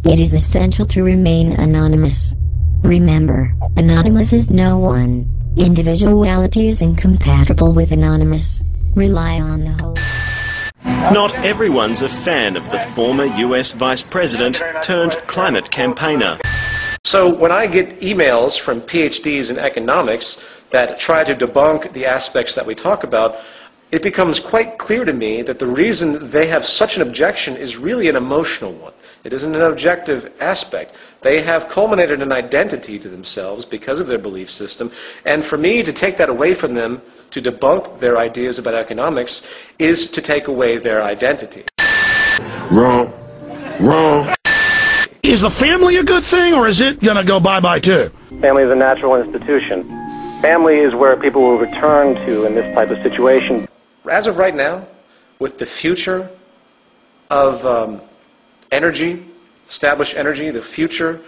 It is essential to remain anonymous. Remember, anonymous is no one. Individuality is incompatible with anonymous. Rely on the whole. Not everyone's a fan of the former US Vice President turned climate campaigner. So when I get emails from PhDs in economics that try to debunk the aspects that we talk about, it becomes quite clear to me that the reason they have such an objection is really an emotional one. It isn't an objective aspect. They have culminated an identity to themselves because of their belief system, and for me to take that away from them, to debunk their ideas about economics, is to take away their identity. Wrong. Wrong. Is the family a good thing, or is it going to go bye-bye too? Family is a natural institution. Family is where people will return to in this type of situation. As of right now, with the future of energy, established energy, the future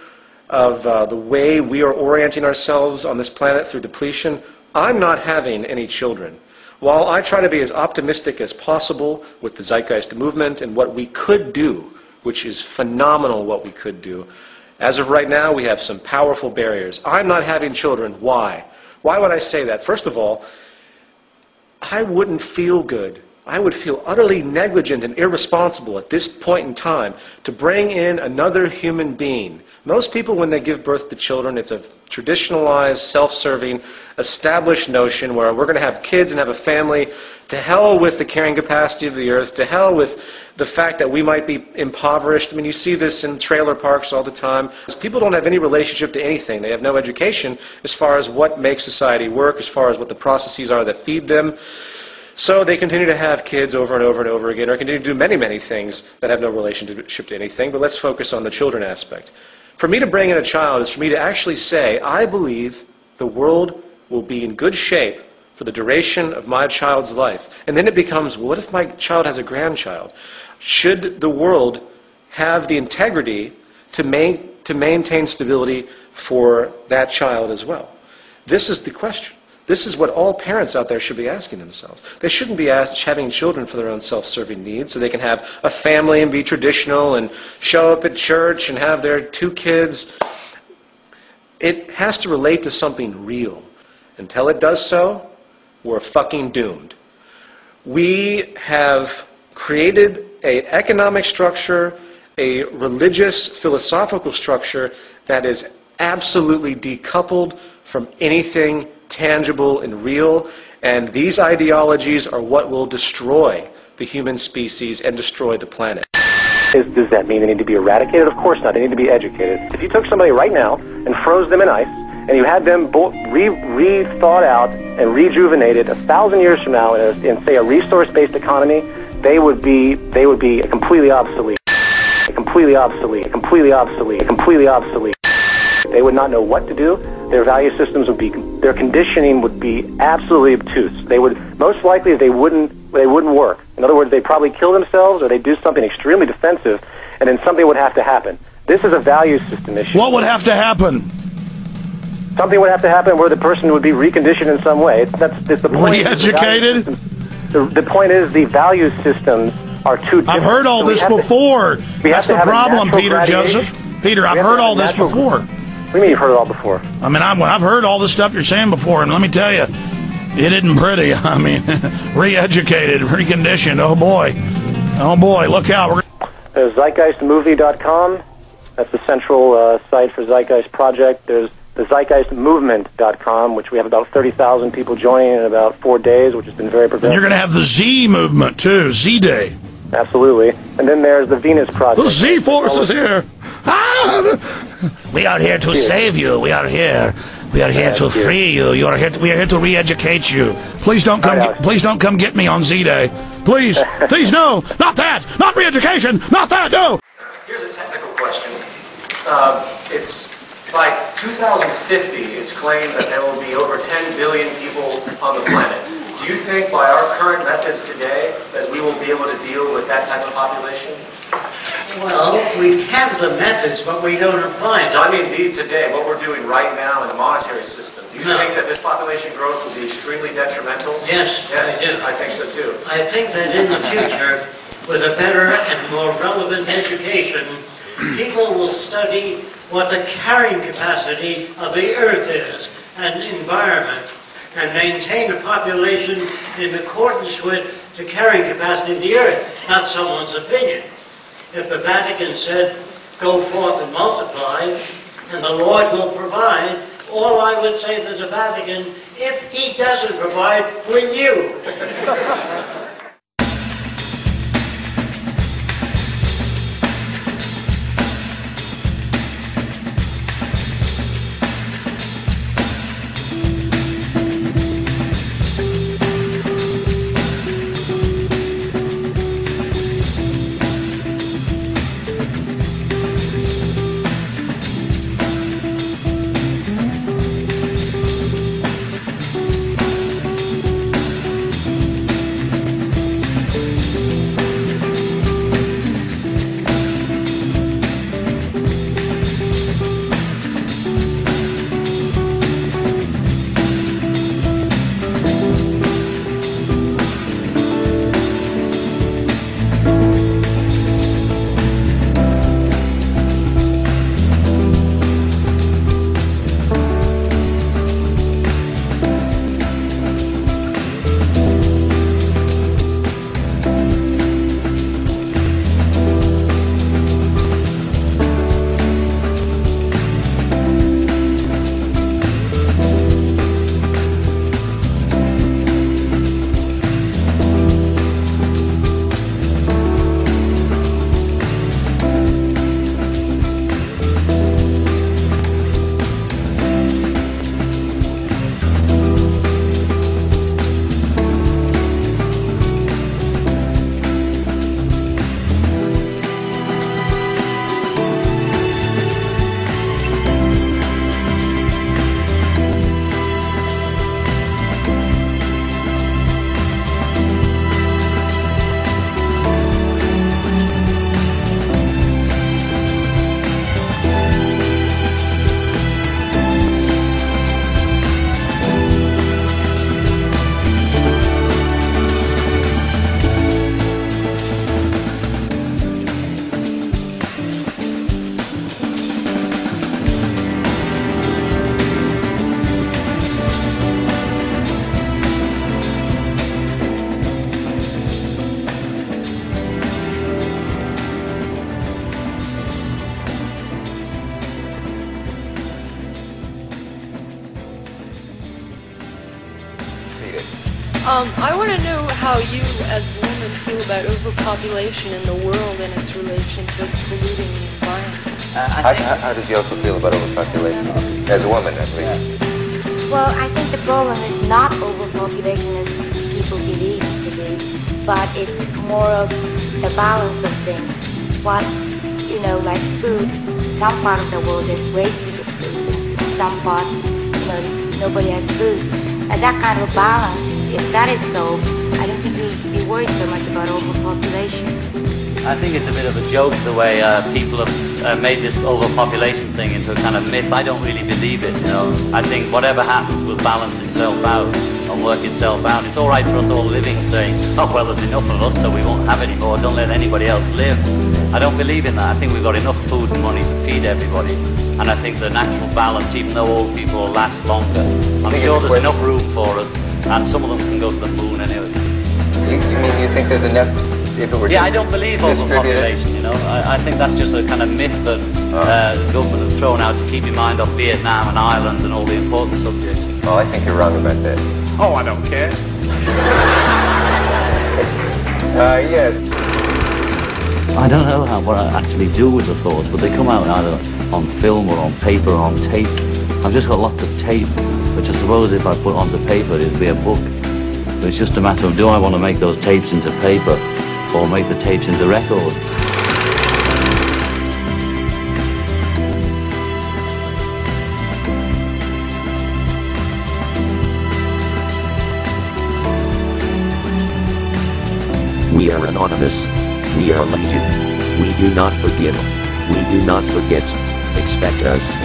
of the way we are orienting ourselves on this planet through depletion, I'm not having any children. While I try to be as optimistic as possible with the Zeitgeist Movement and what we could do, which is phenomenal what we could do, as of right now we have some powerful barriers. I'm not having children. Why? Why would I say that? First of all, I wouldn't feel good. I would feel utterly negligent and irresponsible at this point in time to bring in another human being. Most people, when they give birth to children, it's a traditionalized, self-serving, established notion where we're going to have kids and have a family. To hell with the carrying capacity of the earth. To hell with the fact that we might be impoverished. I mean, you see this in trailer parks all the time. People don't have any relationship to anything. They have no education as far as what makes society work, as far as what the processes are that feed them. So they continue to have kids over and over and over again, or continue to do many, many things that have no relationship to anything. But let's focus on the children aspect. For me to bring in a child is for me to actually say, I believe the world will be in good shape for the duration of my child's life. And then it becomes, well, what if my child has a grandchild? Should the world have the integrity to maintain stability for that child as well? This is the question. This is what all parents out there should be asking themselves. They shouldn't be having children for their own self-serving needs so they can have a family and be traditional and show up at church and have their 2 kids. It has to relate to something real. Until it does so, we're fucking doomed. We have created an economic structure, a religious, philosophical structure that is absolutely decoupled from anything tangible and real, and these ideologies are what will destroy the human species and destroy the planet. Does that mean they need to be eradicated? Of course not. They need to be educated. If you took somebody right now and froze them in ice, and you had them re-thought out and rejuvenated 1,000 years from now in say, a resource-based economy, they would be completely obsolete. Completely obsolete. Completely obsolete. Completely obsolete. They would not know what to do. Their value systems would be, their conditioning would be absolutely obtuse. They would, most likely, they wouldn't work. In other words, they'd probably kill themselves, or they'd do something extremely defensive, and then something would have to happen. This is a value system issue. What would have to happen? Something would have to happen where the person would be reconditioned in some way. That's the point. Re-educated? The point is the value systems are too different. I've heard all this before. That's the problem, Peter Joseph. Peter, I've heard all this before. What do you mean you've heard it all before? I mean, I've heard all the stuff you're saying before, and let me tell you, it isn't pretty. I mean, re-educated, reconditioned. Oh boy, look out. There's ZeitgeistMovie.com. That's the central site for Zeitgeist Project. There's the ZeitgeistMovement.com, which we have about 30,000 people joining in about 4 days, which has been very progressive. And you're going to have the Z movement too, Z Day. Absolutely. And then there's the Venus Project. The Z Force is here. We are here to save you. We are here. We are here to free you. We are here to re-educate you. Please don't come. Please don't come get me on Z Day. Please, please no, not that. Not re-education. Not that. No. Here's a technical question. It's by 2050. It's claimed that there will be over 10 billion people on the planet. Do you think by our current methods today that we will be able to deal with that type of population? Well, we have the methods, but we don't apply them. No, I mean today, what we're doing right now in the monetary system. Do you think that this population growth will be extremely detrimental? Yes, yes, I do. I think so too. I think that in the future, with a better and more relevant education, people will study what the carrying capacity of the Earth is and environment, and maintain a population in accordance with the carrying capacity of the Earth, not someone's opinion. If the Vatican said, go forth and multiply, and the Lord will provide, all I would say to the Vatican, if he doesn't provide, will you? I want to know how you, as a woman, feel about overpopulation in the world and its relation to polluting the environment. How does Yoko feel about overpopulation? As a woman, at least. Well, I think the problem is not overpopulation as people believe it to be, but it's more of the balance of things. What, like food, some part of the world is wasted of food, some part, nobody has food. And that kind of balance, if that is so, I don't think we'll be worried so much about overpopulation. I think it's a bit of a joke the way people have made this overpopulation thing into a kind of myth. I don't really believe it, I think whatever happens will balance itself out and work itself out. It's all right for us all living saying, oh, well, there's enough of us, so we won't have any more. Don't let anybody else live. I don't believe in that. I think we've got enough food and money to feed everybody. And I think the natural balance, even though old people will last longer, I'm sure there's enough room for us, and some of them can go to the moon anyway. You mean you think there's enough, if it were I don't believe overpopulation, I think that's just a kind of myth that the government has thrown out to keep your mind off Vietnam and Ireland and all the important subjects. Oh, I think you're wrong about that. Oh, I don't care. Yes. I don't know what I actually do with the thoughts, but they come out either on film or on paper or on tape. I've just got lots of tape, which I suppose if I put onto paper it'd be a book. But it's just a matter of, do I want to make those tapes into paper or make the tapes into records? We are anonymous. We are legion. We do not forgive. We do not forget. Expect us.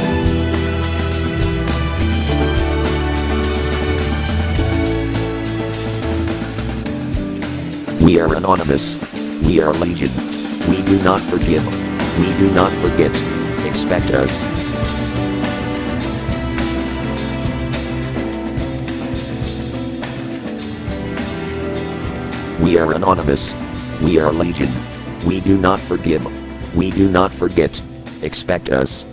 We are anonymous. We are legion. We do not forgive. We do not forget. Expect us. We are anonymous. We are legion. We do not forgive. We do not forget. Expect us.